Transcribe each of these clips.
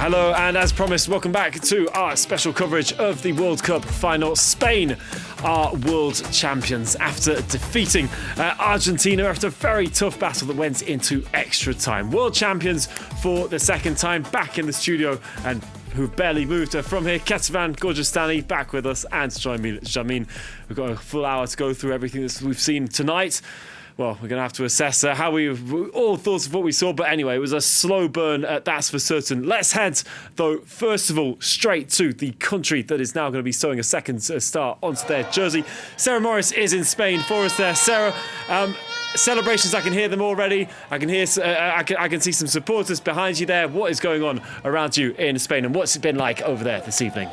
Hello, and as promised, welcome back to our special coverage of the World Cup final. Spain are world champions after defeating Argentina after a very tough battle that went into extra time. World champions for the second time, back in the studio, and who've barely moved from here. Ketavan Gorjestani back with us, and join me, Jamin. We've got a full hour to go through everything that we've seen tonight. Well, we're going to have to assess how we all thoughts of what we saw. But anyway, it was a slow burn, that's for certain. Let's head, though, first of all, straight to the country that is now going to be sewing a second star onto their jersey. Sarah Morris is in Spain for us there. Sarah, celebrations, I can hear them already. I can see some supporters behind you there. What is going on around you in Spain, and what's it been like over there this evening?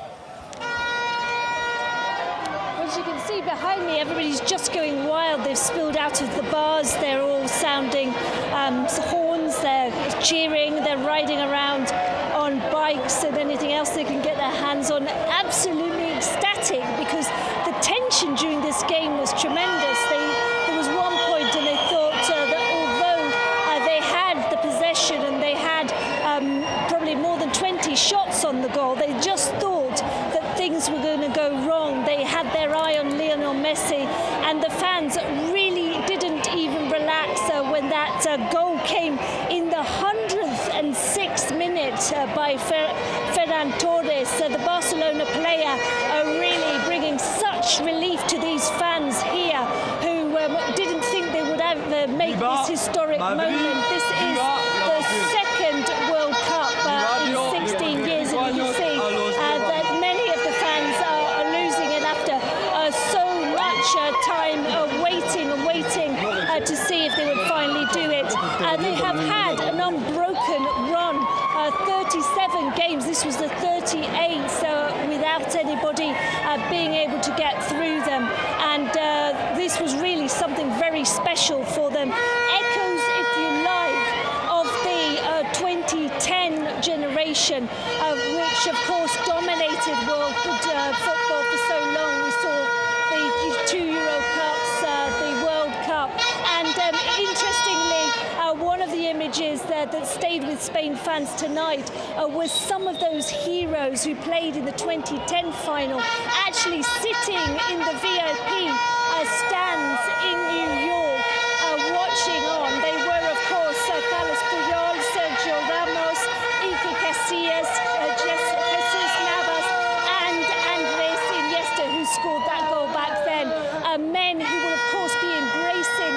Everybody's just going wild. They've spilled out of the bars. They're all sounding horns. They're cheering. They're riding around on bikes and anything else they can get their hands on. Absolutely ecstatic, because the tension during this game was tremendous. There was one point and they thought that although they had the possession and they had probably more than 20 shots on the goal, they just thought that things were going to go wrong. They had their eye on Lionel Messi, and the fans really didn't even relax when that goal came in the 106th minute by Ferran Torres, the Barcelona player, really bringing such relief to these fans here who didn't think they would ever make this historic moment. This is the second World Cup in 16 years, and you can see that many of the fans are losing it after so much time waiting to see if they would finally do it. They have had an unbroken run, 37 games. This was the 38th without anybody being able to get through them, and this was really something very special for them. Echoes, if you like, of the 2010 generation, which of course dominated world football for so long. We saw the 2 Euro Cups, the World Cup, and interestingly, one of the images that stayed with Spain fans tonight was some of those heroes who played in the 2010 final actually sitting in the VIP stands in New York, watching on. They were, of course, Carlos Puyol, Sergio Ramos, Iker Casillas, Jesus Navas, and Andres Iniesta, who scored that goal back then. Men who will, of course, be embracing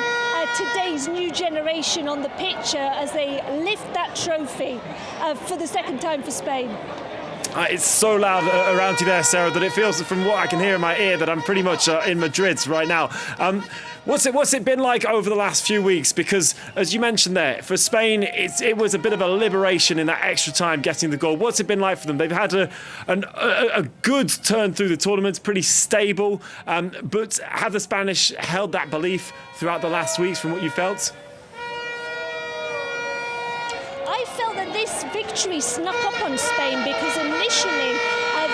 today's new generation on the pitch as they lift that trophy for the second time for Spain. It's so loud around you there, Sarah, that it feels, from what I can hear in my ear, that I'm pretty much in Madrid right now. What's it been like over the last few weeks? Because, as you mentioned there, for Spain, it was a bit of a liberation in that extra time getting the goal. What's it been like for them? They've had a good turn through the tournament, pretty stable. But have the Spanish held that belief throughout the last weeks from what you felt? I felt that this victory snuck up on Spain, because initially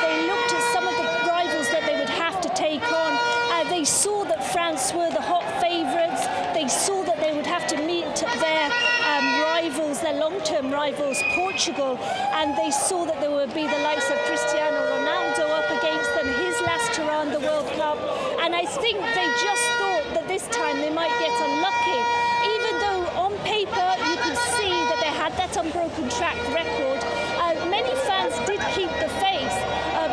they looked at some of the rivals that they would have to take on. They saw that France were the hot favourites. They saw that they would have to meet their rivals, their long-term rivals, Portugal, and they saw that there would be the likes of Cristiano Ronaldo up against them, his last hurrah in the World Cup. And I think they just thought that this time they might get unlucky, even though on paper you could see that they had that unbroken track record. Many fans did keep the faith,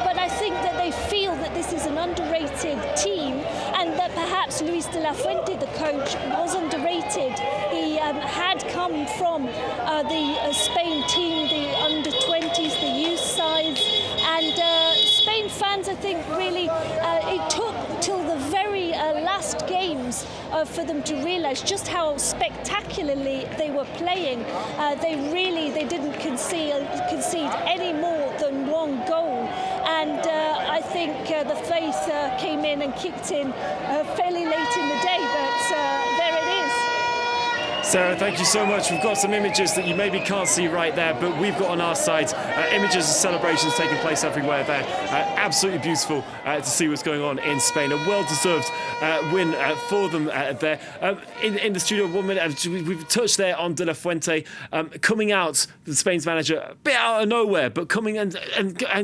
but I think that they feel that this is an underrated team, and that perhaps Luis de la Fuente, the coach, was underrated. He had come from the Spain team, the under-20s, the youth sides, and Spain fans, I think, really, it took till the very last games for them to realise just how spectacularly they were playing. They didn't concede any more than one goal, and I think the faith came in and kicked in fairly late in the day, but there it is. Sarah, thank you so much. We've got some images that you maybe can't see right there, but we've got on our side images of celebrations taking place everywhere there. Absolutely beautiful to see what's going on in Spain. A well-deserved win for them there. In the studio, 1 minute, we've touched there on De La Fuente coming out, the Spain's manager, a bit out of nowhere, but coming and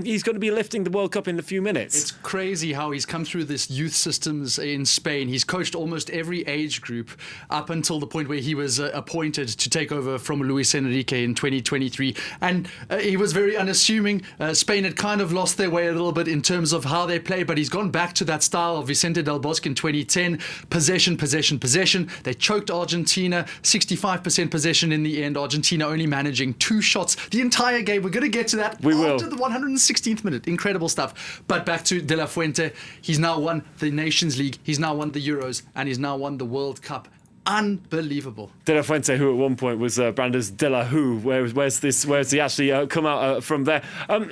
he's going to be lifting the World Cup in a few minutes. It's crazy how he's come through this youth systems in Spain. He's coached almost every age group up until the point where he was appointed to take over from Luis Enrique in 2023, and he was very unassuming. Spain had kind of lost their way a little bit in terms of how they play, but he's gone back to that style of Vicente del Bosque in 2010. Possession. They choked Argentina, 65% possession in the end. Argentina only managing 2 shots the entire game. We're going to get to that after the 116th minute. Incredible stuff. But back to De La Fuente. He's now won the Nations League, he's now won the Euros, and he's now won the World Cup. Unbelievable. De La Fuente, who at one point was branded as De La Who, where's he actually come out from there?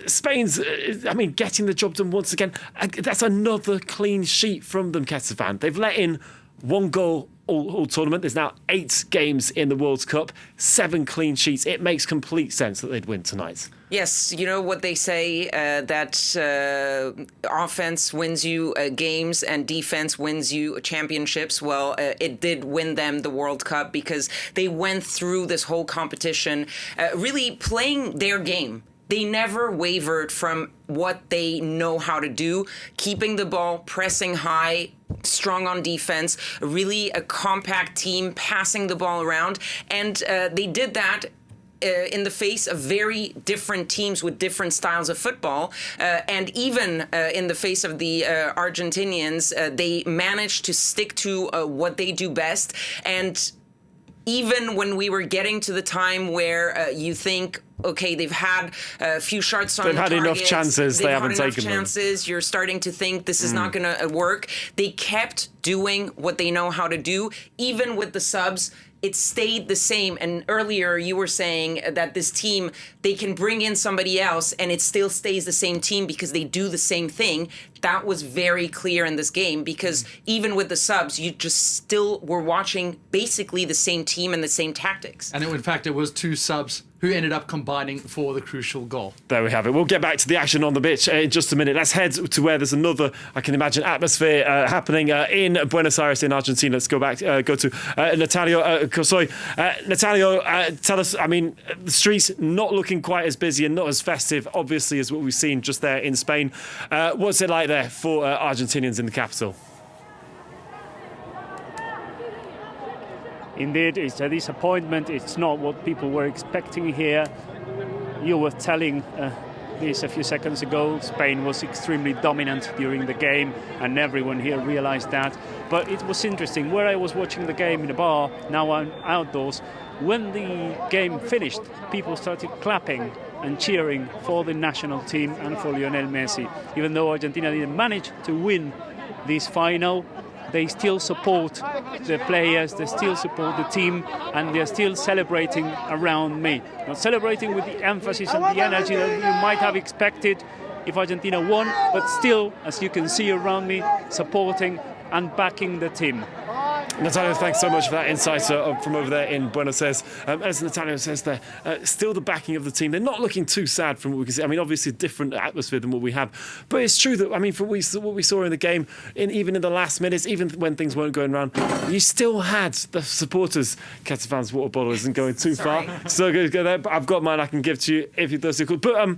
Spain's, getting the job done once again. That's another clean sheet from them, Ketavan. They've let in 1 goal all tournament. There's now 8 games in the World Cup, 7 clean sheets. It makes complete sense that they'd win tonight. Yes, you know what they say, that offense wins you games and defense wins you championships. Well, it did win them the World Cup because they went through this whole competition really playing their game. They never wavered from what they know how to do, keeping the ball, pressing high, strong on defense, really a compact team, passing the ball around. And they did that in the face of very different teams with different styles of football. And even in the face of the Argentinians, they managed to stick to what they do best. And even when we were getting to the time where you think, okay, they've had a few shots on target. They've had enough chances, they haven't taken them. You're starting to think this is not going to work. They kept doing what they know how to do, even with the subs. It stayed the same. And earlier you were saying that this team, they can bring in somebody else and it still stays the same team because they do the same thing. That was very clear in this game because even with the subs, you just still were watching basically the same team and the same tactics. And in fact, it was 2 subs who ended up combining for the crucial goal. There we have it. We'll get back to the action on the pitch in just a minute. Let's head to where there's another, I can imagine, atmosphere happening in Buenos Aires in Argentina. Let's go back, go to Natalio Cosoy. Natalio, tell us, the streets not looking quite as busy and not as festive, obviously, as what we've seen just there in Spain. What's it like there for Argentinians in the capital? Indeed, it's a disappointment. It's not what people were expecting here. You were telling this a few seconds ago. Spain was extremely dominant during the game, and everyone here realized that. But it was interesting. Where I was watching the game in a bar, now I'm outdoors, when the game finished, people started clapping and cheering for the national team and for Lionel Messi. Even though Argentina didn't manage to win this final, they still support the players, they still support the team, and they're still celebrating around me. Not celebrating with the emphasis and the energy that you might have expected if Argentina won, but still, as you can see around me, supporting and backing the team. Natalio, thanks so much for that insight from over there in Buenos Aires. As Natalio says there, still the backing of the team. They're not looking too sad from what we can see. Obviously a different atmosphere than what we have. But it's true that, from what we saw in the game, even in the last minutes, even when things weren't going around, you still had the supporters. Ketavan's water bottle isn't going too far. So go there. But I've got mine I can give to you if you're thirsty. But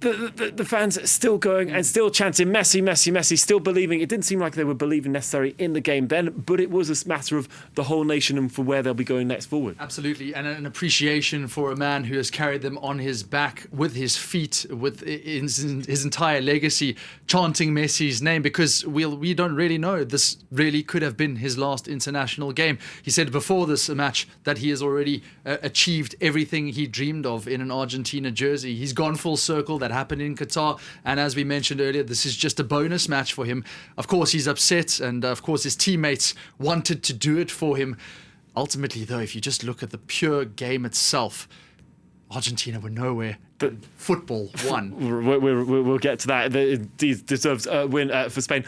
the fans still going and still chanting Messi, Messi, Messi, still believing. It didn't seem like they were believing necessarily in the game then, but it was a matter of the whole nation and for where they'll be going next forward. Absolutely, and an appreciation for a man who has carried them on his back with his feet, with his entire legacy, chanting Messi's name, because we don't really know. This really could have been his last international game. He said before this match that he has already achieved everything he dreamed of in an Argentina jersey. He's gone full circle. That happened in Qatar, and as we mentioned earlier, this is just a bonus match for him. Of course he's upset, and of course his teammates wanted to do it for him. Ultimately though, if you just look at the pure game itself, Argentina were nowhere Football won. We'll get to that. It deserves a win for Spain.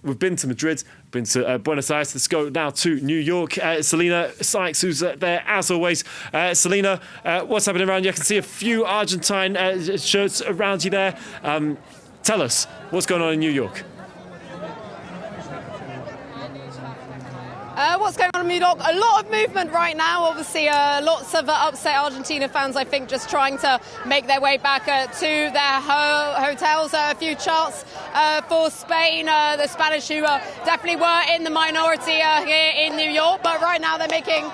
We've been to Madrid, been to Buenos Aires. Let's go now to New York. Selena Sykes, who's there as always. Selena, what's happening around you? I can see a few Argentine shirts around you there. Tell us what's going on in New York. What's going on in New York? A lot of movement right now. Obviously, lots of upset Argentina fans, I think, just trying to make their way back to their hotels. A few chants for Spain, the Spanish who definitely were in the minority here in New York. But right now they're making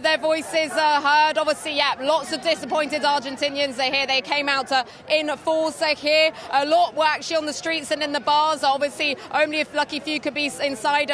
their voices heard. Obviously, lots of disappointed Argentinians are here. They came out in force here. A lot were actually on the streets and in the bars. Obviously, only a lucky few could be inside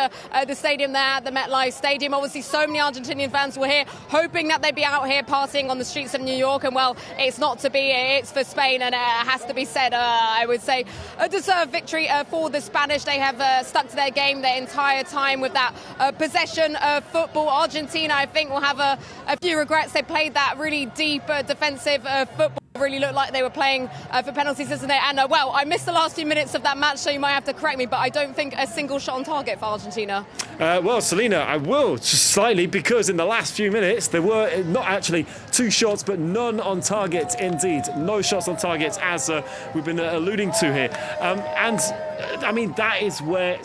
the stadium there at the MetLife Stadium. Obviously, so many Argentinian fans were here, hoping that they'd be out here partying on the streets of New York. And, well, it's not to be. It's for Spain, and it has to be said, I would say, a deserved victory for the Spanish. They have stuck to their game the entire time with that possession of football. Argentina, I think, will have a few regrets. They played that really deep defensive football. Really looked like they were playing for penalties, isn't it? And, well, I missed the last few minutes of that match, so you might have to correct me, but I don't think a single shot on target for Argentina. Well, Selena, I will just slightly, because in the last few minutes there were not actually 2 shots, but none on target indeed. No shots on target, as we've been alluding to here. I mean, that is where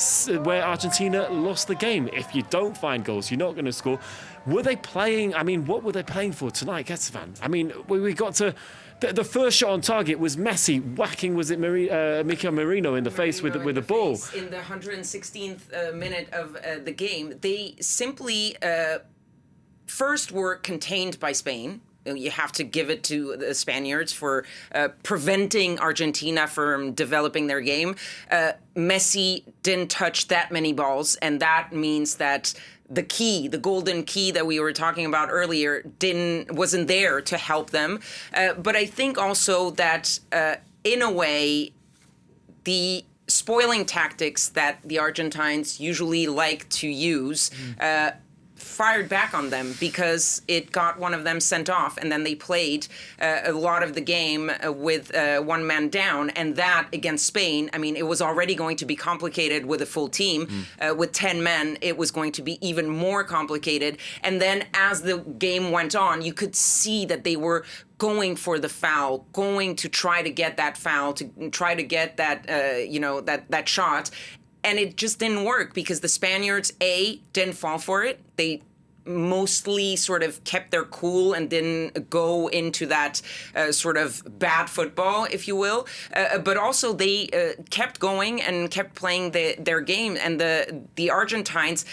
Argentina lost the game. If you don't find goals, you're not going to score. Were they playing? I mean, what were they playing for tonight, Esteban? I mean, we got to. The first shot on target was Messi whacking, was it Mikel Merino in the face with the ball? In the 116th minute of the game, they simply first were contained by Spain. You have to give it to the Spaniards for preventing Argentina from developing their game. Messi didn't touch that many balls, and that means that the golden key that we were talking about earlier wasn't there to help them. But I think also that in a way, the spoiling tactics that the Argentines usually like to use fired back on them, because it got one of them sent off, and then they played a lot of the game with one man down, and that against Spain, I mean, it was already going to be complicated with a full team. With 10 men, it was going to be even more complicated. And then as the game went on, you could see that they were going for the foul, going to try to get that foul, to try to get that, that shot. And it just didn't work, because the Spaniards, didn't fall for it. They mostly sort of kept their cool and didn't go into that sort of bad football, if you will. But also they kept going and kept playing their game. And the Argentines,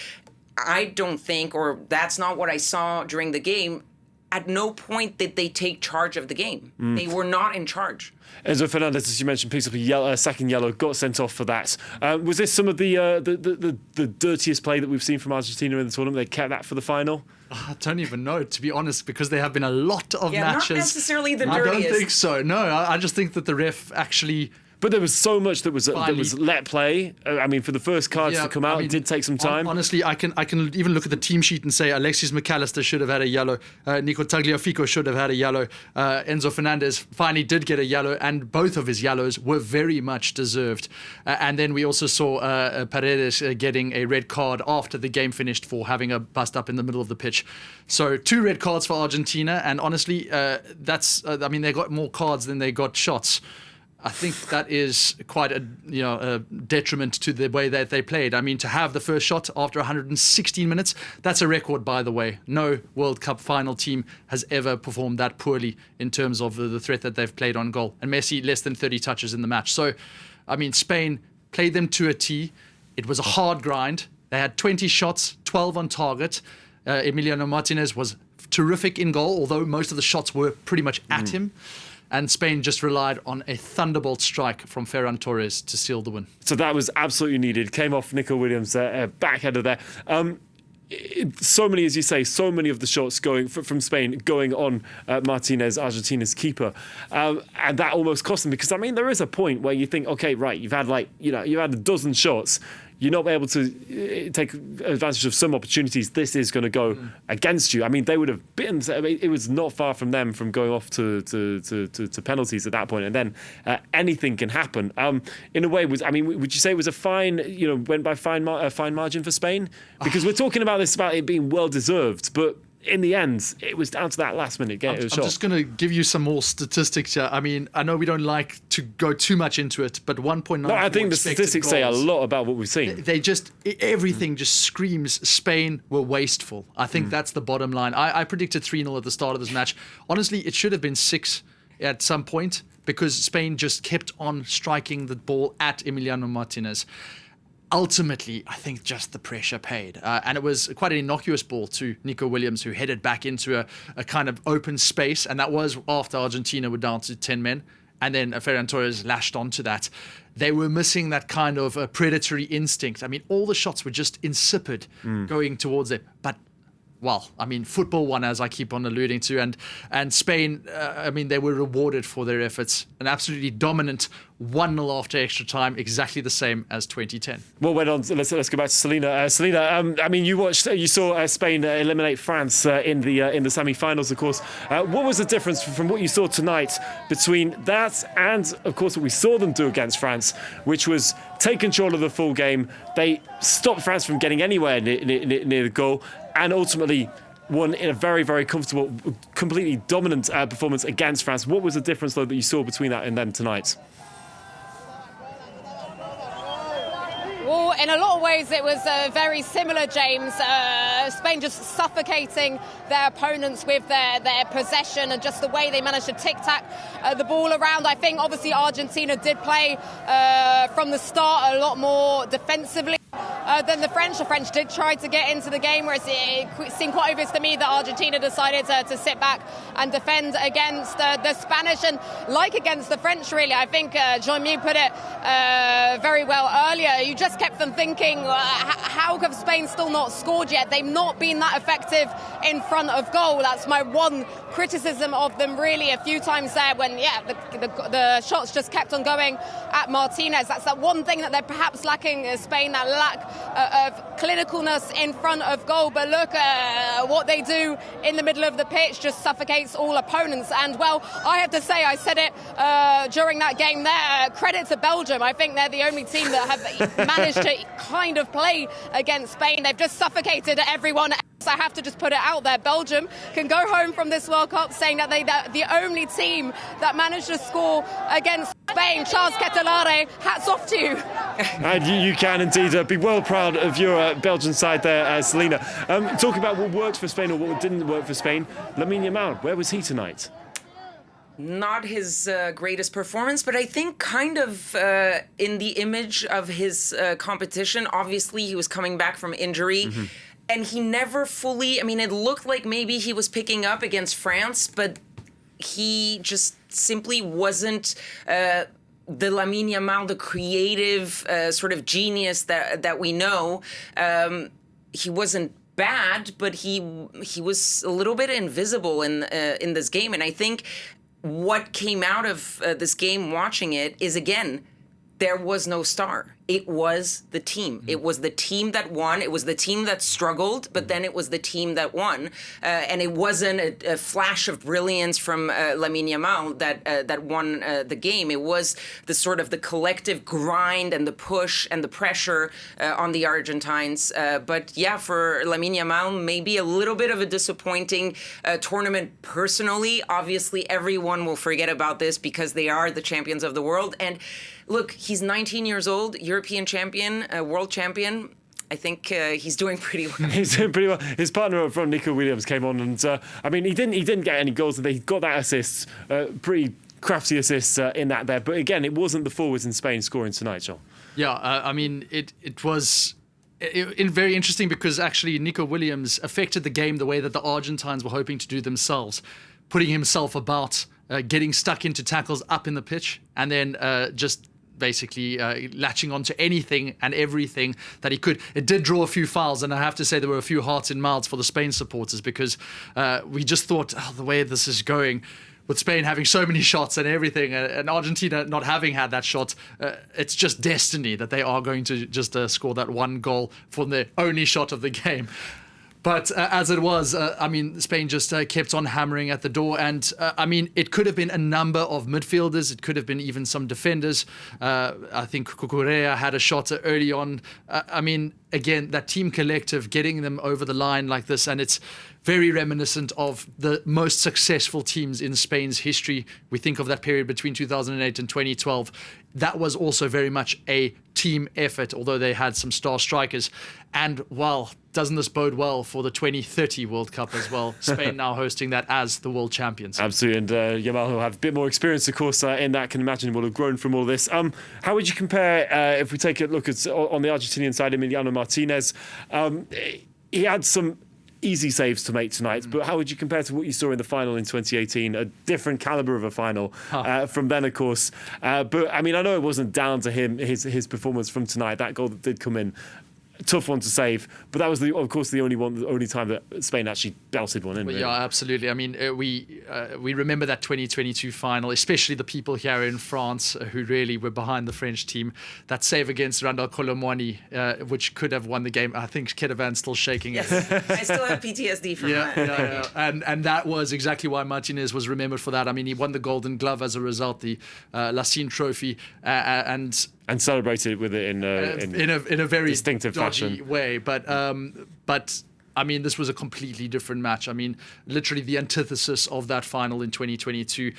I don't think, or that's not what I saw during the game, at no point did they take charge of the game. They were not in charge. Enzo Fernandez, as you mentioned, picked up a second yellow, got sent off for that. Was this some of the dirtiest play that we've seen from Argentina in the tournament? They kept that for the final? I don't even know, to be honest, because there have been a lot of matches. Not necessarily the dirtiest. I don't think so. No, I just think that the ref actually... But there was so much that was let play. I mean, for the first cards to come out, it did take some time. Honestly, I can even look at the team sheet and say Alexis McAllister should have had a yellow. Nico Tagliafico should have had a yellow. Enzo Fernandez finally did get a yellow, and both of his yellows were very much deserved. And then we also saw Paredes getting a red card after the game finished for having a bust up in the middle of the pitch. So 2 red cards for Argentina, and honestly, they got more cards than they got shots. I think that is quite a detriment to the way that they played. I mean, to have the first shot after 116 minutes, that's a record, by the way. No World Cup final team has ever performed that poorly in terms of the threat that they've played on goal. And Messi, less than 30 touches in the match. So, I mean, Spain played them to a T. It was a hard grind. They had 20 shots, 12 on target. Emiliano Martinez was terrific in goal, although most of the shots were pretty much at him. And Spain just relied on a thunderbolt strike from Ferran Torres to seal the win. So that was absolutely needed. Came off Nico Williams' backheader there. So many, as you say, so many of the shots going from Spain going on Martinez, Argentina's keeper, and that almost cost them, because I mean there is a point where you think, okay, right, you've had a dozen shots, you're not able to take advantage of some opportunities, this is going to go against you. I mean, they would have bitten. I mean, it was not far from them from going off to penalties at that point, and then anything can happen. In a way, would you say it was a fine? Went by fine margin for Spain? Because we're talking about this about it being well deserved, but in the end, it was down to that last minute game. I'm just going to give you some more statistics here. I mean, I know we don't like to go too much into it, but 1.9. No, I think the statistics say a lot about what we've seen. Everything just screams Spain were wasteful. I think that's the bottom line. I predicted 3-0 at the start of this match. Honestly, it should have been 6 at some point because Spain just kept on striking the ball at Emiliano Martinez. Ultimately, I think just the pressure paid. And it was quite an innocuous ball to Nico Williams, who headed back into a kind of open space. And that was after Argentina were down to 10 men. And then Ferran Torres lashed onto that. They were missing that kind of predatory instinct. I mean, all the shots were just insipid going towards it. But football won, as I keep on alluding to, and Spain, they were rewarded for their efforts. An absolutely dominant 1-0 after extra time, exactly the same as 2010. Well, went on. Let's go back to Selena. Selena, you saw Spain eliminate France in the semi-finals, of course. What was the difference from what you saw tonight between that and, of course, what we saw them do against France, which was take control of the full game? They stopped France from getting anywhere near the goal, and ultimately won in a very, very comfortable, completely dominant performance against France. What was the difference, though, that you saw between that and them tonight? Well, in a lot of ways, it was very similar, James. Spain just suffocating their opponents with their possession and just the way they managed to tic-tac the ball around. I think, obviously, Argentina did play from the start a lot more defensively than the French. The French did try to get into the game, whereas it seemed quite obvious to me that Argentina decided to sit back and defend against the Spanish. And like against the French, really, I think Jean-Mi put it very well earlier. You just kept them thinking, how have Spain still not scored yet? They've not been that effective in front of goal. That's my one criticism of them, really, a few times there when, the shots just kept on going at Martinez. That's that one thing that they're perhaps lacking, Spain, that lack of clinicalness in front of goal. But look, what they do in the middle of the pitch just suffocates all opponents. And, well, I have to say, I said it during that game there, credit to Belgium. I think they're the only team that have managed to kind of play against Spain. They've just suffocated everyone else. I have to just put it out there. Belgium can go home from this World Cup saying that they're the only team that managed to score against Spain. Charles Ketelare, hats off to you. And you can indeed be well proud of your Belgian side there, Selena. Talking about what worked for Spain or what didn't work for Spain, Lamine Yamal, where was he tonight? Not his greatest performance, but I think kind of in the image of his competition. Obviously, he was coming back from injury. Mm-hmm. And he never fully, it looked like maybe he was picking up against France, but he just simply wasn't the Lamine Yamal, the creative sort of genius that we know. He wasn't bad, but he was a little bit invisible in this game. And I think what came out of this game watching it is, again, there was no star. It was the team. It was the team that won. It was the team that struggled, but then it was the team that won. And it wasn't a flash of brilliance from Lamine Yamal that won the game. It was the sort of the collective grind and the push and the pressure on the Argentines. But yeah, for Lamine Yamal, maybe a little bit of a disappointing tournament personally. Obviously, everyone will forget about this because they are the champions of the world. And look, he's 19 years old, European champion, world champion. I think he's doing pretty well. He's doing pretty well. His partner up front, Nico Williams, came on and he didn't get any goals. He got that assist, pretty crafty assist in that there. But again, it wasn't the forwards in Spain scoring tonight, John. Yeah, it was very interesting because actually Nico Williams affected the game the way that the Argentines were hoping to do themselves, putting himself about, getting stuck into tackles up in the pitch, and then just basically latching onto anything and everything that he could. It did draw a few fouls, and I have to say there were a few hearts in mouths for the Spain supporters because we just thought, the way this is going, with Spain having so many shots and everything, and Argentina not having had that shot, it's just destiny that they are going to just score that one goal from the only shot of the game. But as it was, Spain just kept on hammering at the door. And, it could have been a number of midfielders. It could have been even some defenders. I think Cucurella had a shot early on. Again, that team collective, getting them over the line like this. And it's very reminiscent of the most successful teams in Spain's history. We think of that period between 2008 and 2012. That was also very much a team effort, although they had some star strikers. And, well, doesn't this bode well for the 2030 World Cup as well? Spain now hosting that as the world champions. Absolutely, and Yamal, who will have a bit more experience, of course, in that, can imagine will have grown from all this. How would you compare, if we take a look at on the Argentinian side, Emiliano Martinez? He had some easy saves to make tonight, but how would you compare to what you saw in the final in 2018? A different calibre of a final from then, of course. But I know it wasn't down to him, his performance from tonight. That goal that did come in, tough one to save, but that was of course the only time that Spain actually belted one in. Well, yeah, absolutely. We remember that 2022 final, especially the people here in France who really were behind the French team. That save against Randall Colomwani, which could have won the game. I think Kedevan's still shaking. Yes, I still have PTSD from that. Yeah. And that was exactly why Martinez was remembered for that. He won the Golden Glove as a result, the Lassine Trophy, and celebrated with it in a very distinctive fashion way. But this was a completely different match. Literally the antithesis of that final in 2022.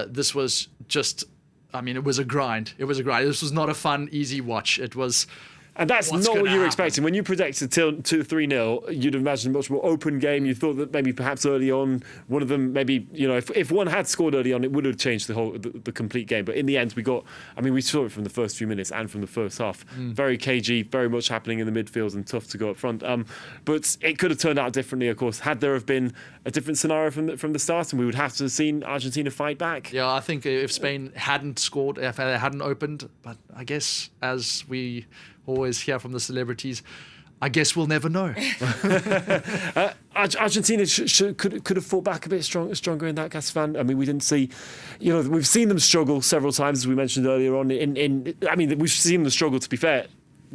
This was just, it was a grind. This was not a fun, easy watch. It was. And that's not what you were expecting. When you predicted 2-3-0, you'd imagined a much more open game. You thought that maybe perhaps early on, one of them maybe, if one had scored early on, it would have changed the complete game. But in the end, we saw it from the first few minutes and from the first half. Very cagey, very much happening in the midfield and tough to go up front. But it could have turned out differently, of course, had there have been a different scenario from the start, and we would have to have seen Argentina fight back. Yeah, I think if Spain hadn't scored, if they hadn't opened, but I guess as we always hear from the celebrities, I guess we'll never know. Argentina could have fought back a bit stronger in that, Castavan. We didn't see, we've seen them struggle several times, as we mentioned earlier on. We've seen them struggle, to be fair,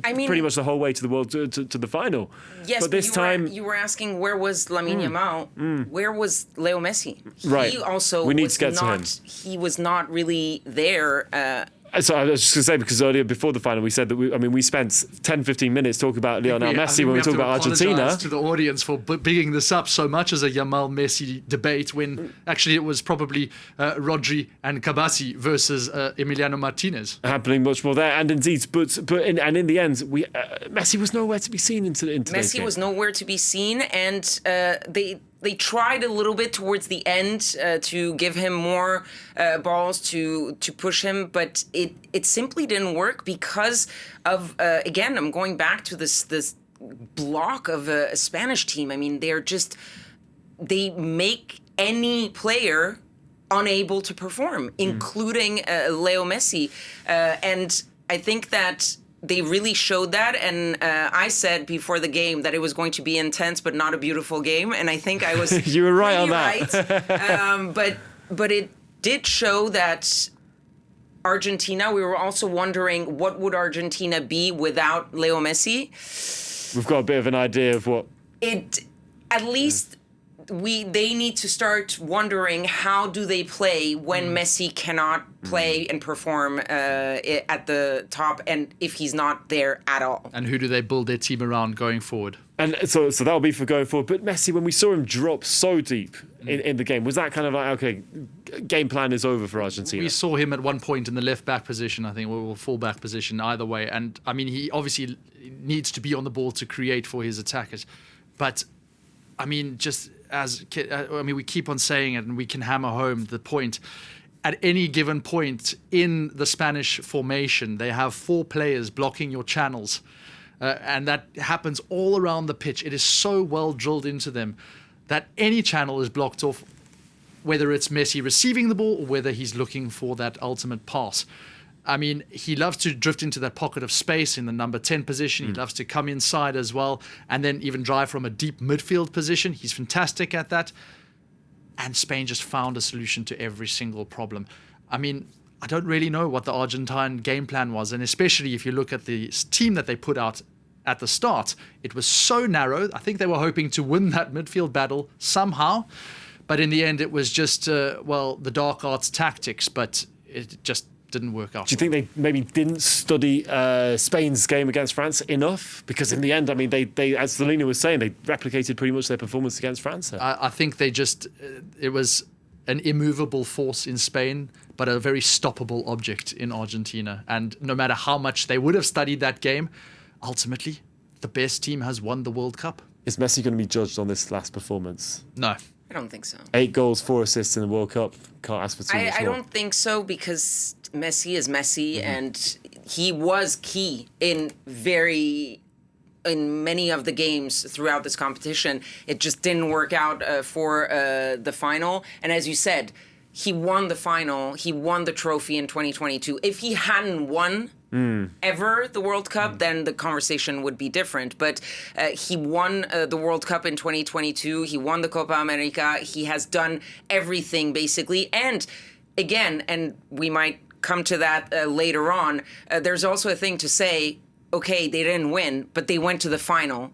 pretty much the whole way to the world to the final. Yes, but this time you were asking where was Lamine Yamal, where was Leo Messi? Right. He also we need to get to him. He was not really there. So I was just going to say, because earlier before the final we said that we spent 10-15 minutes talking about Lionel Messi when we talk about Argentina. To the audience for bigging this up so much as a Yamal Messi debate, when actually it was probably Rodri and Kabassi versus Emiliano Martinez happening much more there. And indeed, but in the end, Messi was nowhere to be seen in today's Messi game. was nowhere to be seen, and they tried a little bit towards the end to give him more balls to push him, but it simply didn't work because of again, I'm going back to this block of a Spanish team. They make any player unable to perform, including Leo Messi, and I think that they really showed that, and I said before the game that it was going to be intense but not a beautiful game, and I think I was you were right on that. Right. But it did show that Argentina, we were also wondering what would Argentina be without Leo Messi. We've got a bit of an idea of what at least they need to start wondering how do they play when Messi cannot play and perform at the top, and if he's not there at all. And who do they build their team around going forward? And so that'll be for going forward. But Messi, when we saw him drop so deep in the game, was that kind of like, okay, game plan is over for Argentina? We saw him at one point in the left back position, I think, or full back position, either way. And he obviously needs to be on the ball to create for his attackers. But just as we keep on saying it, and we can hammer home the point. At any given point in the Spanish formation, they have 4 players blocking your channels, and that happens all around the pitch. It is so well drilled into them that any channel is blocked off, whether it's Messi receiving the ball or whether he's looking for that ultimate pass. He loves to drift into that pocket of space in the number 10 position. He loves to come inside as well, and then even drive from a deep midfield position. He's fantastic at that. and Spain just found a solution to every single problem. I mean, I don't really know what the Argentine game plan was, and especially if you look at the team that they put out at the start, it was so narrow. I think they were hoping to win that midfield battle somehow, but in the end it was just, the dark arts tactics, but it just didn't work out. Do you think they maybe didn't study Spain's game against France enough? Because in the end, I mean, they as Selena was saying, they replicated pretty much their performance against France. I think they just, it was an immovable force in Spain, but a very stoppable object in Argentina. And no matter how much they would have studied that game, ultimately, the best team has won the World Cup. Is Messi going to be judged on this last performance? No. I don't think so. 8 goals, 4 assists in the World Cup. Can't ask for too much I more. don't think so, because Messi is Messi, and he was key in many of the games throughout this competition. It just didn't work out for the final. And as you said, he won the final. He won the trophy in 2022. If he hadn't won ever the World Cup, then the conversation would be different. But he won the World Cup in 2022. He won the Copa America. He has done everything, basically. And again, and we might come to that later on, there's also a thing to say, okay, they didn't win, but they went to the final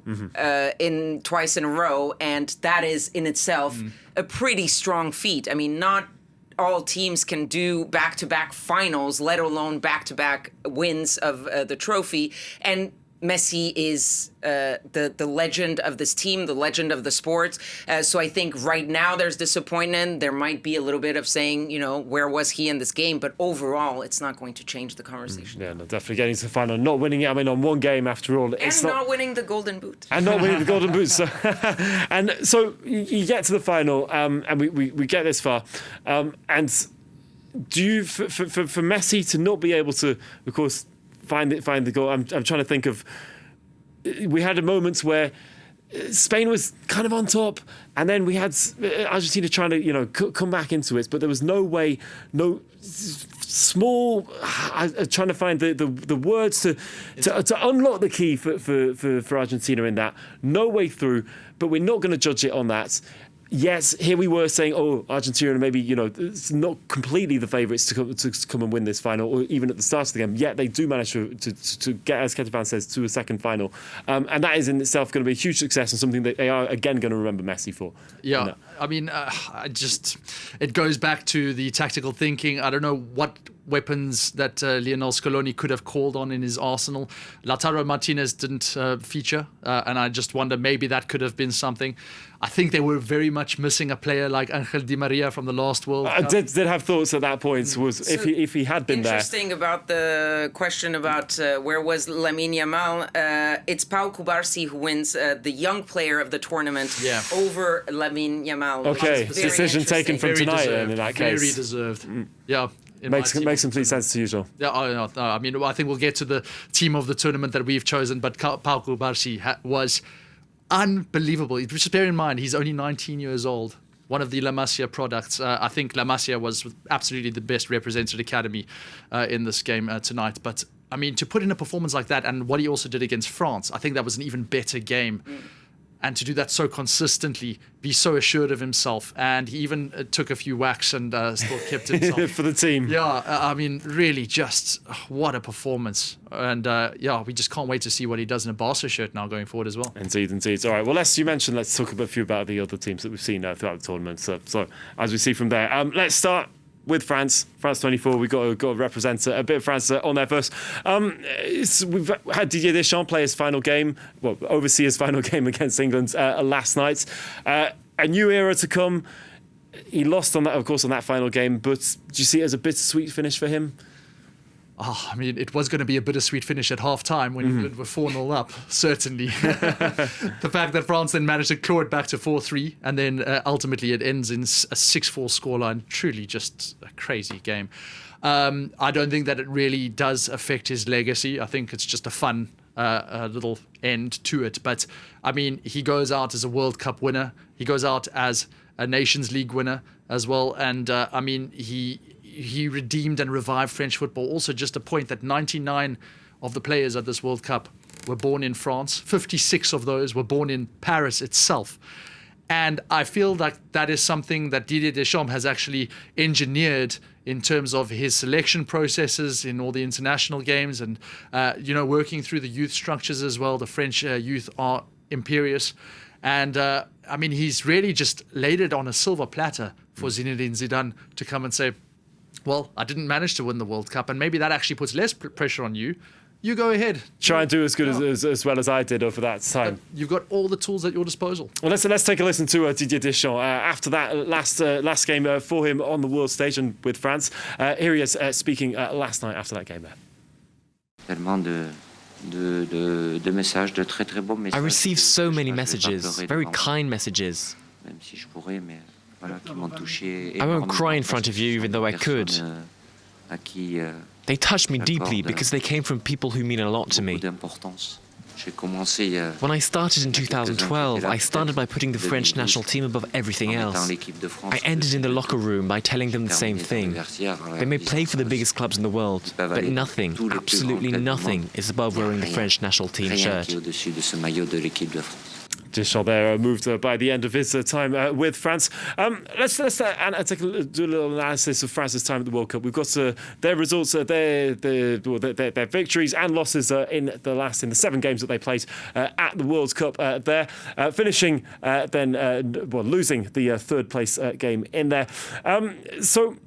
in twice in a row, and that is in itself a pretty strong feat. I mean, not all teams can do back-to-back finals, let alone back-to-back wins of the trophy. And Messi is the legend of this team, the legend of the sport. So I think right now there's disappointment. There might be a little bit of saying, where was he in this game? But overall, it's not going to change the conversation. Yeah, no, definitely getting to the final, not winning it. I mean, on one game after all, it's not winning the Golden Boot. And not winning the Golden Boot. So, and so you get to the final, and we get this far, and do you for Messi to not be able to, of course, find the goal? I'm trying to think of. We had moments where Spain was kind of on top, and then we had Argentina trying to come back into it, but there was no way, no small. Trying to find the words to unlock the key for Argentina in that. No way through, but we're not going to judge it on that. Yes, here we were saying, Argentina maybe, it's not completely the favourites to come and win this final, or even at the start of the game. Yet they do manage to get, as Ketafan says, to a second final. And that is in itself going to be a huge success, and something that they are, again, going to remember Messi for. Yeah, I mean, it goes back to the tactical thinking. I don't know what weapons that Lionel Scaloni could have called on in his arsenal. Lautaro Martinez didn't feature, and I just wonder, maybe that could have been something. I think they were very much missing a player like Angel Di Maria from the last World Cup. I did have thoughts at that point, was if he had been there. Interesting about the question about where was Lamine Yamal. It's Pau Cubarsí who wins the young player of the tournament over Lamine Yamal. Okay, decision taken from tonight in that case. Very deserved. Yeah. Makes complete sense to you, Joel. Yeah, I mean, I think we'll get to the team of the tournament that we've chosen, but Pau Cubarsí was unbelievable. Just bear in mind, he's only 19 years old. One of the La Masia products. I think La Masia was absolutely the best represented academy in this game tonight. But, I mean, to put in a performance like that, and what he also did against France, I think that was an even better game. And to do that so consistently, be so assured of himself. And he even took a few whacks and still kept himself. For the team. Yeah, I mean, really just what a performance. And we just can't wait to see what he does in a Barca shirt now going forward as well. Indeed. All right, well, let's talk a few about the other teams that we've seen throughout the tournament. So as we see from there, let's start with France 24. We've got to represent a bit of France on there first. We've had Didier Deschamps play his final game, oversee his final game against England last night. A new era to come. He lost on that, of course, on that final game, but do you see it as a bittersweet finish for him? Oh, I mean, it was going to be a bittersweet finish at half-time when England were 4-0 up, certainly. The fact that France then managed to claw it back to 4-3, and then ultimately it ends in a 6-4 scoreline, truly just a crazy game. I don't think that it really does affect his legacy. I think it's just a fun little end to it. But, I mean, he goes out as a World Cup winner. He goes out as a Nations League winner as well. And, I mean, he redeemed and revived French football. Also, just a point that 99 of the players at this World Cup were born in France. 56 of those were born in Paris itself. And I feel that that is something that Didier Deschamps has actually engineered in terms of his selection processes in all the international games and, working through the youth structures as well. The French youth are imperious. And, he's really just laid it on a silver platter for Zinedine Zidane to come and say, well, I didn't manage to win the World Cup, and maybe that actually puts less pressure on you. You go ahead. Try and do as good as well as I did over that time. You've got all the tools at your disposal. Well, let's take a listen to Didier Deschamps after that last game for him on the world stage and with France. Here he is speaking last night after that game there. I received so many messages, very kind messages. I won't cry in front of you, even though I could. They touched me deeply because they came from people who mean a lot to me. When I started in 2012, I started by putting the French national team above everything else. I ended in the locker room by telling them the same thing. They may play for the biggest clubs in the world, but nothing, absolutely nothing, is above wearing the French national team shirt. Deschamps there moved by the end of his time with France. Let's do a little analysis of France's time at the World Cup. We've got their results, their victories and losses in the 7 games that they played at the World Cup there, finishing losing the third place game in there.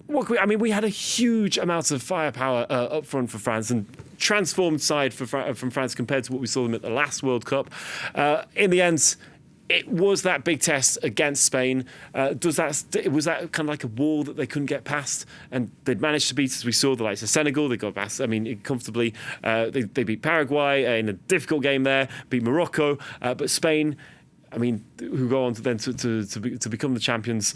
We had a huge amount of firepower up front for France and transformed side from France compared to what we saw them at the last World Cup. In the end, it was that big test against Spain. Was that kind of like a wall that they couldn't get past? And they'd managed to beat, as we saw, the likes of Senegal. They got past, comfortably. They beat Paraguay in a difficult game there, beat Morocco. But Spain, who go on to then to become the champions,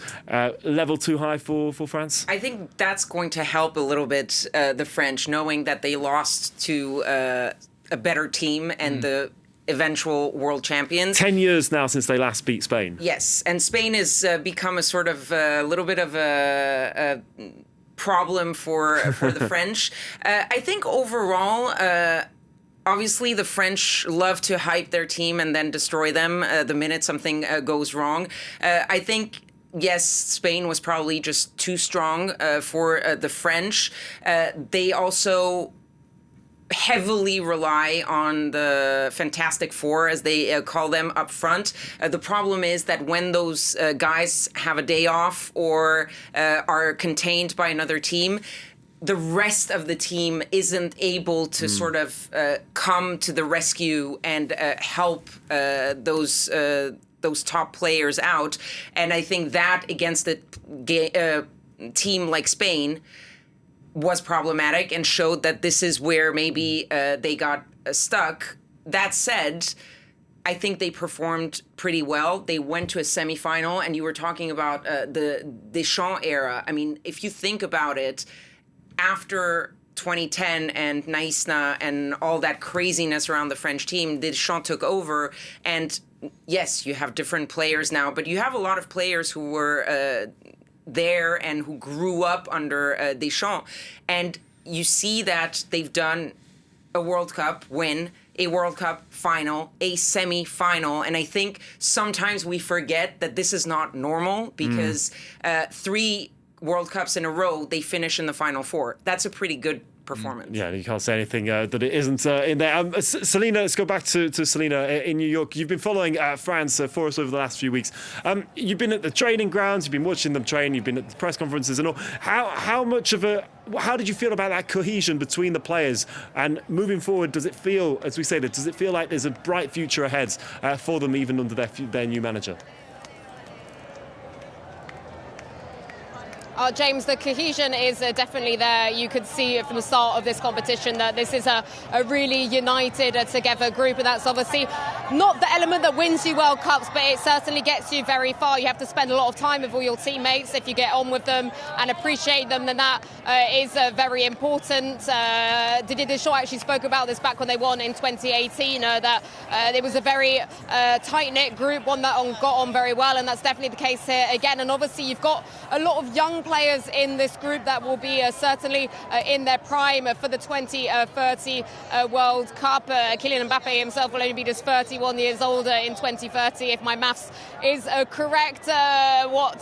level too high for France? I think that's going to help a little bit the French, knowing that they lost to a better team and the eventual world champions. 10 years now since they last beat Spain. Yes, and Spain has become a sort of little bit of a problem for the French. I think overall, obviously, the French love to hype their team and then destroy them the minute something goes wrong. I think, yes, Spain was probably just too strong for the French. They also heavily rely on the Fantastic Four, as they call them, up front. The problem is that when those guys have a day off or are contained by another team, the rest of the team isn't able to sort of come to the rescue and help those top players out. And I think that against a team like Spain was problematic and showed that this is where maybe they got stuck. That said, I think they performed pretty well. They went to a semifinal, and you were talking about the Deschamps era. If you think about it, after 2010 and Naïsna and all that craziness around the French team, Deschamps took over. And yes, you have different players now, but you have a lot of players who were there and who grew up under Deschamps. And you see that they've done a World Cup win, a World Cup final, a semi-final. And I think sometimes we forget that this is not normal because 3 World Cups in a row, they finish in the Final Four. That's a pretty good performance. Yeah, you can't say anything that it isn't in there. Selena, let's go back to Selena in New York. You've been following France for us over the last few weeks. You've been at the training grounds, you've been watching them train, you've been at the press conferences and all. How did you feel about that cohesion between the players? And moving forward, does it feel, as we say, does it feel like there's a bright future ahead for them even under their new manager? James, the cohesion is definitely there. You could see from the start of this competition that this is a really united, together group, and that's obviously not the element that wins you World Cups, but it certainly gets you very far. You have to spend a lot of time with all your teammates. If you get on with them and appreciate them, then that is very important. Didier Deschamps actually spoke about this back when they won in 2018, that it was a very tight-knit group, one that got on very well, and that's definitely the case here again. And obviously you've got a lot of young players in this group that will be certainly in their prime for the 2030 World Cup. Kylian Mbappe himself will only be just 31 31 years old in 2030, if my maths is correct. What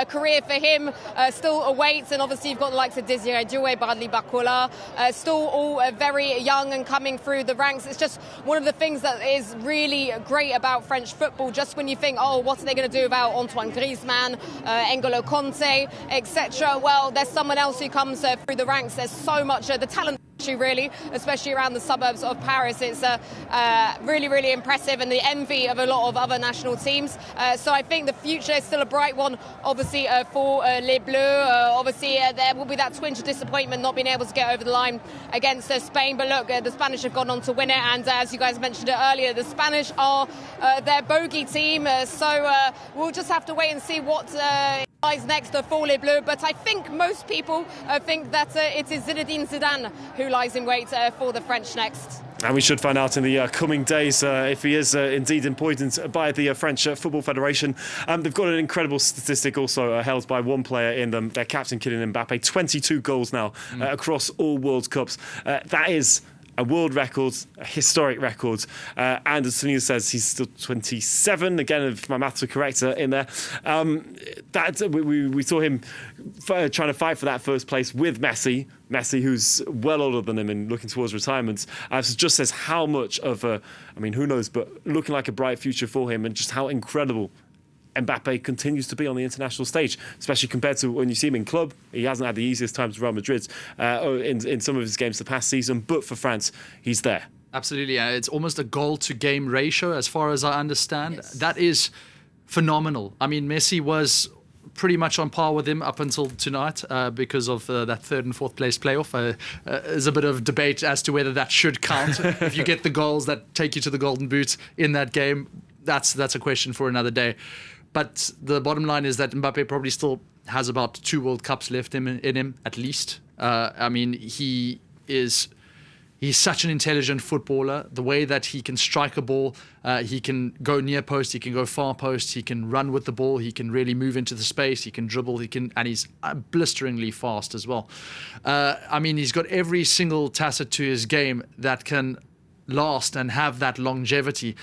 career for him still awaits, and obviously you've got the likes of Didier Deschamps, Bradley Barcola, still all very young and coming through the ranks. It's just one of the things that is really great about French football. Just when you think, oh, what are they going to do about Antoine Griezmann, N'Golo Conte, etc.? Well, there's someone else who comes through the ranks. There's so much the talent, really, especially around the suburbs of Paris. It's really, really impressive and the envy of a lot of other national teams. So I think the future is still a bright one, obviously, for Les Bleus. Obviously, there will be that twinge of disappointment not being able to get over the line against Spain. But look, the Spanish have gone on to win it. And as you guys mentioned it earlier, the Spanish are their bogey team. So we'll just have to wait and see what lies next for Les Bleus. But I think most people think that it is Zinedine Zidane who lies in wait for the French next. And we should find out in the coming days if he is indeed appointed by the French Football Federation. They've got an incredible statistic also held by one player in them, their captain Kylian Mbappe, 22 goals now across all World Cups. That is a world record, a historic record. And as Sunil says, he's still 27. Again, if my maths are correct in there. We saw him trying to fight for that first place with Messi, who's well older than him and looking towards retirement. So just says how much of a, I mean, who knows, but looking like a bright future for him and just how incredible Mbappe continues to be on the international stage, especially compared to when you see him in club. He hasn't had the easiest times with Real Madrid in some of his games the past season, but for France, he's there. Absolutely. It's almost a goal-to-game ratio, as far as I understand. Yes. That is phenomenal. I mean, Messi was pretty much on par with him up until tonight because of that third and fourth place playoff. There's a bit of debate as to whether that should count. If you get the goals that take you to the Golden Boot in that game, that's a question for another day. But the bottom line is that Mbappe probably still has about 2 World Cups left in him, at least. I mean, he's such an intelligent footballer. The way that he can strike a ball, he can go near post, he can go far post, he can run with the ball, he can really move into the space, he can dribble, and he's blisteringly fast as well. I mean, he's got every single tacit to his game that can last and have that longevity.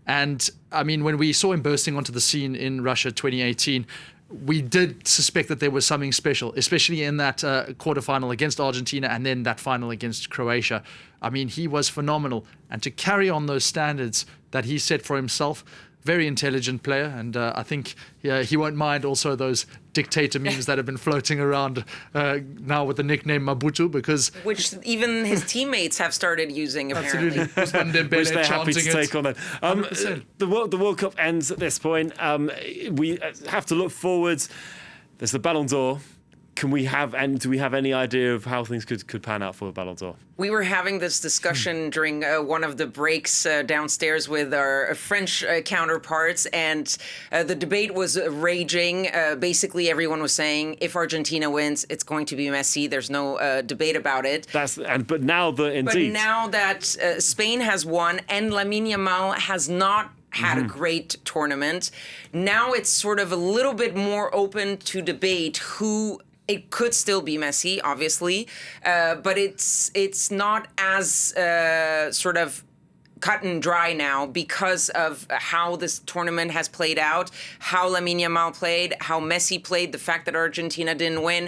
And I mean, when we saw him bursting onto the scene in Russia 2018, we did suspect that there was something special, especially in that quarterfinal against Argentina and then that final against Croatia. I mean, he was phenomenal. And to carry on those standards that he set for himself, very intelligent player. And I think he won't mind also those dictator memes that have been floating around now with the nickname Mabutu, because which even his teammates have started using, apparently. Absolutely. Which they're happy to take on it. 100%. The World Cup ends at this point. We have to look forwards. There's the Ballon d'Or. Do we have any idea of how things could pan out for the Ballon d'Or? We were having this discussion during one of the breaks downstairs with our French counterparts, and the debate was raging. Basically, everyone was saying if Argentina wins, it's going to be Messi. There's no debate about it. But now that Spain has won and Lamine Yamal has not had a great tournament, now it's sort of a little bit more open to debate who. It could still be Messi, obviously, but it's not as sort of cut and dry now because of how this tournament has played out, how Lamine Yamal played, how Messi played, the fact that Argentina didn't win.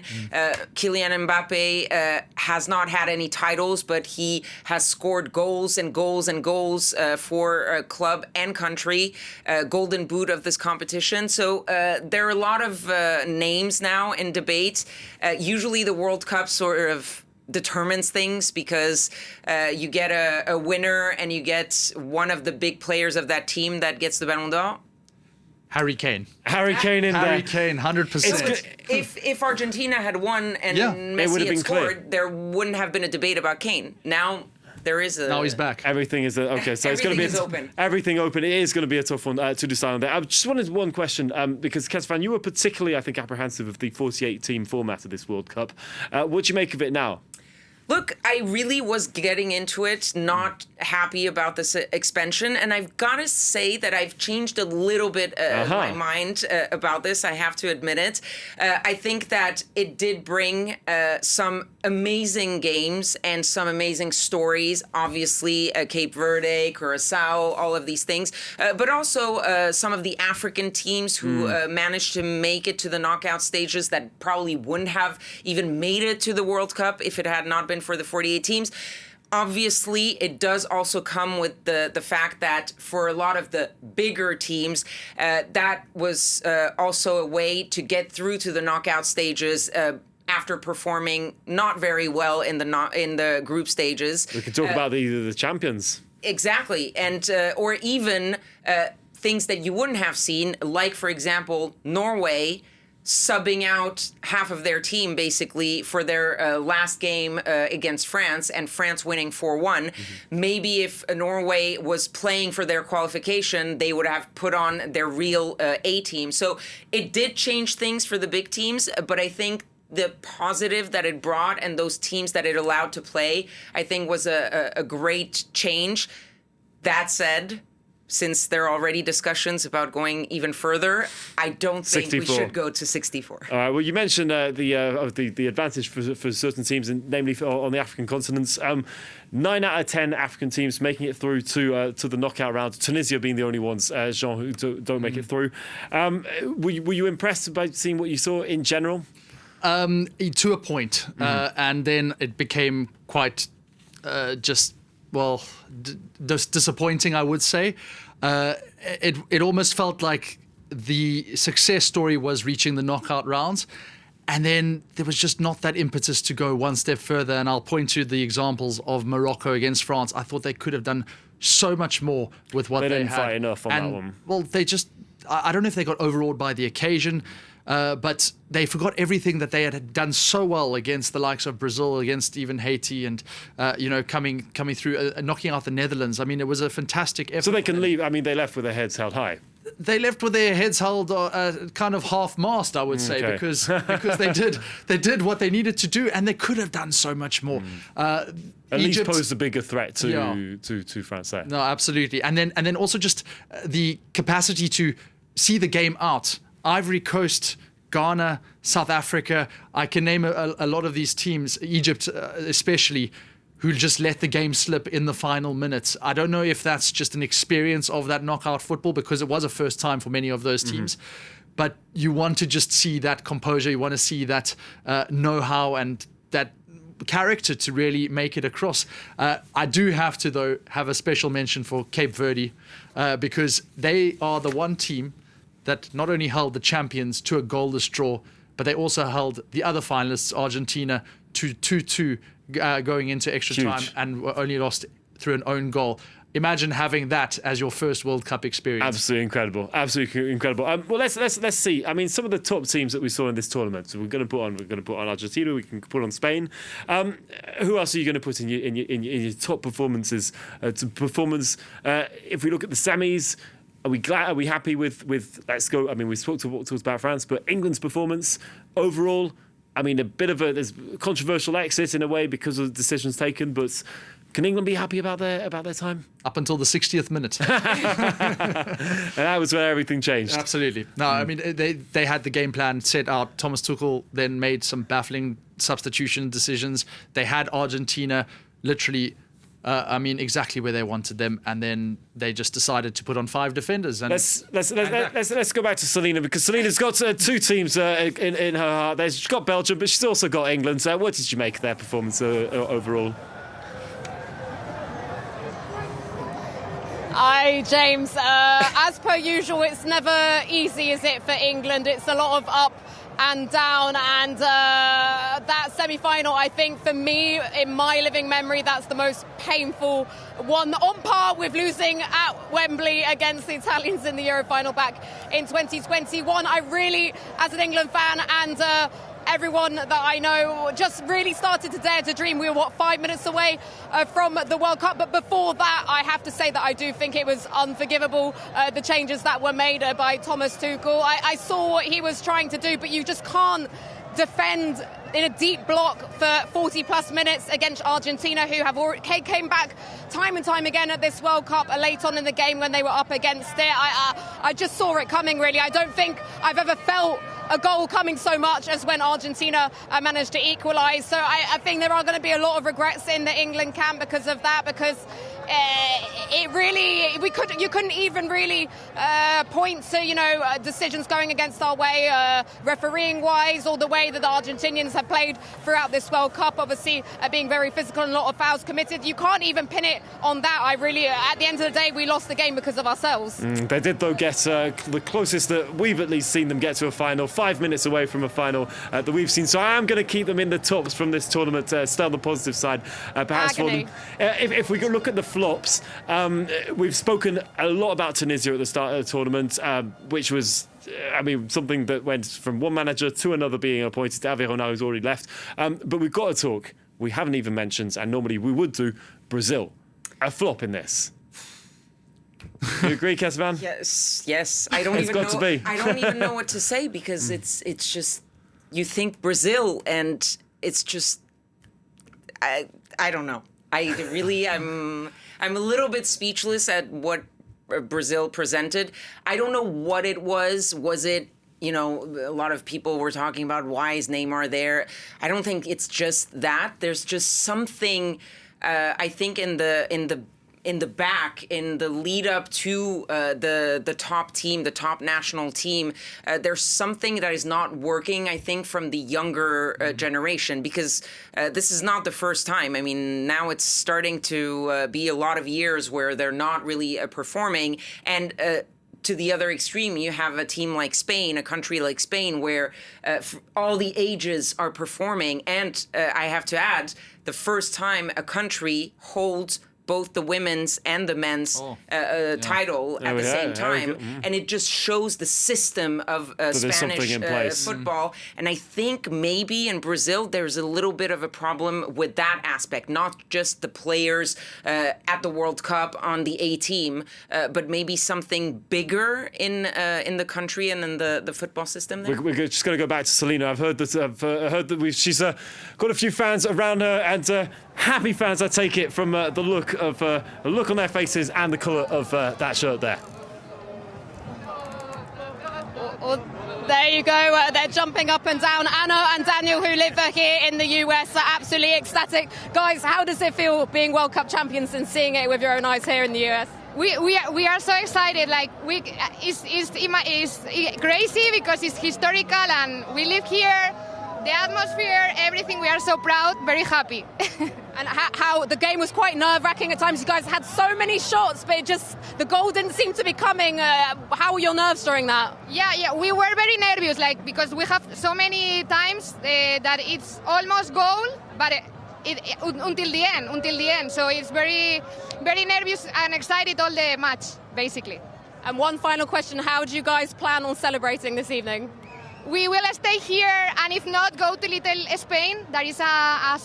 Kylian Mbappe has not had any titles, but he has scored goals and goals and goals for club and country, golden boot of this competition. So there are a lot of names now in debate. Usually the World Cup sort of determines things because you get a winner and you get one of the big players of that team that gets the Ballon d'Or. Harry Kane in Harry there. Harry Kane, 100%. If Argentina had won and Messi had scored, there wouldn't have been a debate about Kane. Now there is a... Now he's back. Everything is okay. So it's going to be open. Everything open. It is going to be a tough one to decide on that. I just wanted one question because Kesfan, you were particularly, I think, apprehensive of the 48-team format of this World Cup. What do you make of it now? Look, I really was getting into it, not happy about this expansion, and I've got to say that I've changed a little bit my mind about this. I have to admit it. I think that it did bring some amazing games and some amazing stories. Obviously, Cape Verde, Curacao, all of these things, but also some of the African teams who managed to make it to the knockout stages that probably wouldn't have even made it to the World Cup if it had not been for the 48 teams. Obviously, it does also come with the fact that for a lot of the bigger teams, that was also a way to get through to the knockout stages after performing not very well in the group stages. We can talk about the champions. Exactly, and or even things that you wouldn't have seen, like, for example, Norway subbing out half of their team basically for their last game against France, and France winning 4-1. Maybe if Norway was playing for their qualification, they would have put on their real A team. So it did change things for the big teams, but I think the positive that it brought and those teams that it allowed to play, I think was a great change. That said, since there are already discussions about going even further, I don't think 64. We should go to 64. All right. Well, you mentioned the advantage for certain teams, and namely on the African continents. 9 out of 10 African teams making it through to the knockout round. Tunisia being the only ones, Jean, who don't make it through. Were you impressed by seeing what you saw in general? To a point, and then it became quite disappointing, I would say. It almost felt like the success story was reaching the knockout rounds, and then there was just not that impetus to go one step further. And I'll point to the examples of Morocco against France. I thought they could have done so much more with what they had. They didn't fight enough on that one. Well, I don't know if they got overawed by the occasion, but they forgot everything that they had done so well against the likes of Brazil, against even Haiti, and coming through, knocking out the Netherlands. I mean, it was a fantastic effort. So they can leave. I mean, they left with their heads held high. They left with their heads held kind of half-mast, I would say, because they did what they needed to do, and they could have done so much more. At least posed a bigger threat to France there. No, absolutely, and then also just the capacity to see the game out. Ivory Coast, Ghana, South Africa, I can name a lot of these teams, Egypt especially, who just let the game slip in the final minutes. I don't know if that's just an experience of that knockout football, because it was a first time for many of those teams. But you want to just see that composure, you want to see that know-how and that character to really make it across. I do have to, though, have a special mention for Cape Verde, because they are the one team that not only held the champions to a goalless draw, but they also held the other finalists, Argentina, to 2-2 going into extra time, and were only lost through an own goal. Imagine having that as your first World Cup experience. Absolutely incredible. Absolutely incredible. Well, let's see. I mean, some of the top teams that we saw in this tournament. So we're going to put on Argentina. We can put on Spain. Who else are you going to put in your top performances? If we look at the semis, are we glad? Are we happy with? Let's go. I mean, we talked about France, but England's performance overall. I mean, there's a controversial exit in a way because of the decisions taken, but can England be happy about their time? Up until the 60th minute. And that was where everything changed. Absolutely. No, I mean, they had the game plan set out. Thomas Tuchel then made some baffling substitution decisions. They had Argentina literally exactly where they wanted them, and then they just decided to put on 5 defenders. And let's go back to Selena, because Selena's got 2 teams in her heart. She's got Belgium, but she's also got England. So what did you make of their performance overall? Hi, James. As per usual, it's never easy, is it, for England? It's a lot of up and down, and that semi-final, I think, for me, in my living memory, that's the most painful one, on par with losing at Wembley against the Italians in the Euro final back in 2021. I really, as an England fan, and everyone that I know, just really started to dare to dream. We were, 5 minutes away from the World Cup? But before that, I have to say that I do think it was unforgivable, the changes that were made by Thomas Tuchel. I saw what he was trying to do, but you just can't defend in a deep block for 40 plus minutes against Argentina, who have already came back time and time again at this World Cup late on in the game when they were up against it. I just saw it coming, really. I don't think I've ever felt a goal coming so much as when Argentina managed to equalise. So I think there are going to be a lot of regrets in the England camp because of that, because you couldn't even really point to decisions going against our way, refereeing wise, or the way that the Argentinians have played throughout this World Cup, obviously being very physical and a lot of fouls committed. You can't even pin it on that. At the end of the day, we lost the game because of ourselves. They did, though, get the closest that we've at least seen them get to a final, 5 minutes away from a final that we've seen. So I am going to keep them in the tops from this tournament, stay on the positive side, perhaps for them. If we go look at the flops, we've spoken a lot about Tunisia at the start of the tournament, which was something that went from one manager to another being appointed. Hervé Renard, who's already left. But we've got to talk. We haven't even mentioned, and normally we would do, Brazil. A flop in this. You agree, Kesavan? Yes. I don't even know what to say, because it's just, you think Brazil, and it's just, I don't know. I'm a little bit speechless at what Brazil presented. I don't know what it was. Was it, a lot of people were talking about, why is Neymar there? I don't think it's just that. There's just something, I think in the back, in the lead up to the top team, the top national team, there's something that is not working, I think, from the younger generation, because this is not the first time. Now it's starting to be a lot of years where they're not really performing. And to the other extreme, you have a team like Spain, a country like Spain, where all the ages are performing. And I have to add, the first time a country holds both the women's and the men's title at the same time. And it just shows the system of Spanish football. And I think maybe in Brazil, there's a little bit of a problem with that aspect, not just the players at the World Cup on the A team, but maybe something bigger in the country and in the football system there. We're just going to go back to Selena. I've heard that she's got a few fans around her, and happy fans, I take it, from the look on their faces and the colour of that shirt there. Well, there you go. They're jumping up and down. Anna and Daniel, who live here in the US, are absolutely ecstatic. Guys, how does it feel being World Cup champions and seeing it with your own eyes here in the US? We are so excited. It's crazy because it's historical and we live here. The atmosphere, everything, we are so proud, very happy. And how the game was quite nerve-wracking at times. You guys had so many shots, but the goal didn't seem to be coming. How were your nerves during that? Yeah, we were very nervous, because we have so many times that it's almost goal, but until the end. So it's very, very nervous and excited all the match, basically. And one final question, how do you guys plan on celebrating this evening? We will stay here, and if not, go to Little Spain. There is a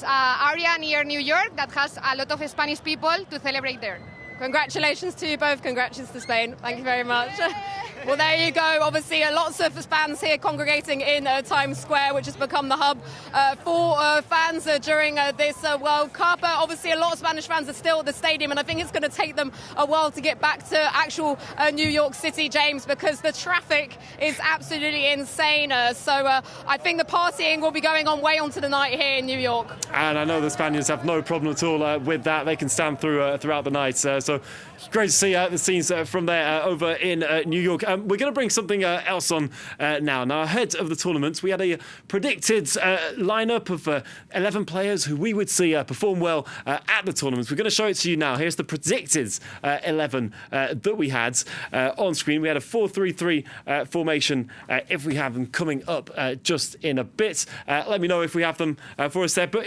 area near New York that has a lot of Spanish people to celebrate there. Congratulations to you both. Congratulations to Spain. Thank you very much. Well, there you go. Obviously, lots of fans here congregating in Times Square, which has become the hub for fans during this World Cup. Obviously, a lot of Spanish fans are still at the stadium, and I think it's going to take them a while to get back to actual New York City, James, because the traffic is absolutely insane. So I think the partying will be going on way onto the night here in New York. And I know the Spaniards have no problem at all with that. They can stand through throughout the night. So great to see the scenes from there over in New York. We're going to bring something else on now. Now, ahead of the tournament, we had a predicted lineup of 11 players who we would see perform well at the tournament. We're going to show it to you now. Here's the predicted 11 that we had on screen. We had a 4-3-3 formation if we have them coming up just in a bit. Let me know if we have them for us there. But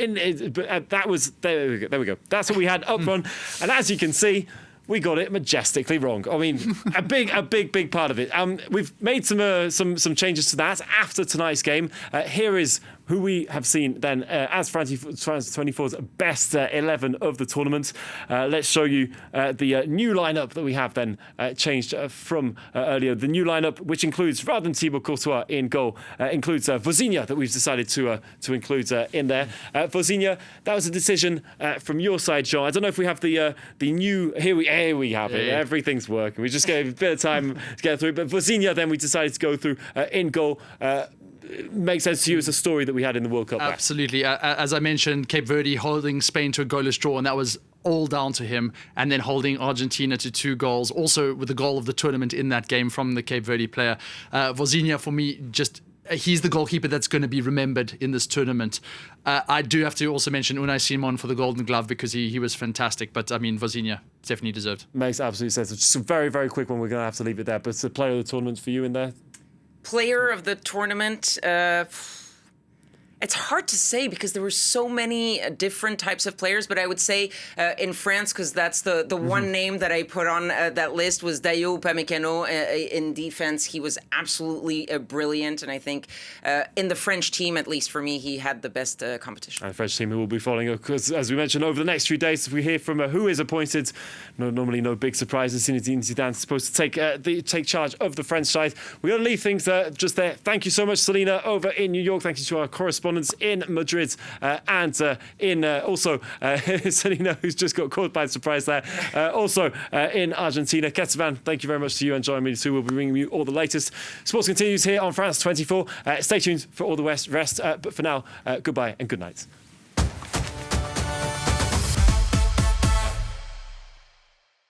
that was... There we go. That's what we had up front. And as you can see, we got it majestically wrong. I mean, a big part of it. We've made some changes to that after tonight's game. Here is who we have seen then as France 24's best 11 of the tournament. Let's show you the new lineup that we have then changed from earlier. The new lineup, which includes, rather than Thibaut Courtois in goal, includes Vozinha, that we've decided to include in there. Vozinha, that was a decision from your side, Jean. I don't know if we have the new... Here we have it. Everything's working. We just gave a bit of time to get through. But Vozinha, then we decided to go through in goal. Makes sense to you as a story that we had in the World Cup. Absolutely. As I mentioned, Cape Verde holding Spain to a goalless draw, and that was all down to him, and then holding Argentina to 2 goals, also with the goal of the tournament in that game from the Cape Verde player. Vozinha, for me, he's the goalkeeper that's going to be remembered in this tournament. I do have to also mention Unai Simon for the Golden Glove, because he was fantastic, but I mean, Vozinha definitely deserved. Makes absolute sense. Just a very, very quick one. We're going to have to leave it there, but it's the player of the tournament for you in there? Player of the tournament, it's hard to say because there were so many different types of players, but I would say in France, because that's the one name that I put on that list, was Dayo Upamecano in defense. He was absolutely brilliant, and I think in the French team, at least for me, he had the best competition. And the French team who will be following, because as we mentioned, over the next few days, if we hear from who is appointed, normally no big surprises. Zinedine Zidane is supposed to take charge of the French side. We're going to leave things just there. Thank you so much, Selena, over in New York. Thank you to our correspondents in Madrid and in also Selena, who's just got caught by surprise there. Also in Argentina. Ketsavan, thank you very much to you and join me too. We'll be bringing you all the latest. Sports continues here on France 24. Stay tuned for all the rest. But for now, goodbye and good night.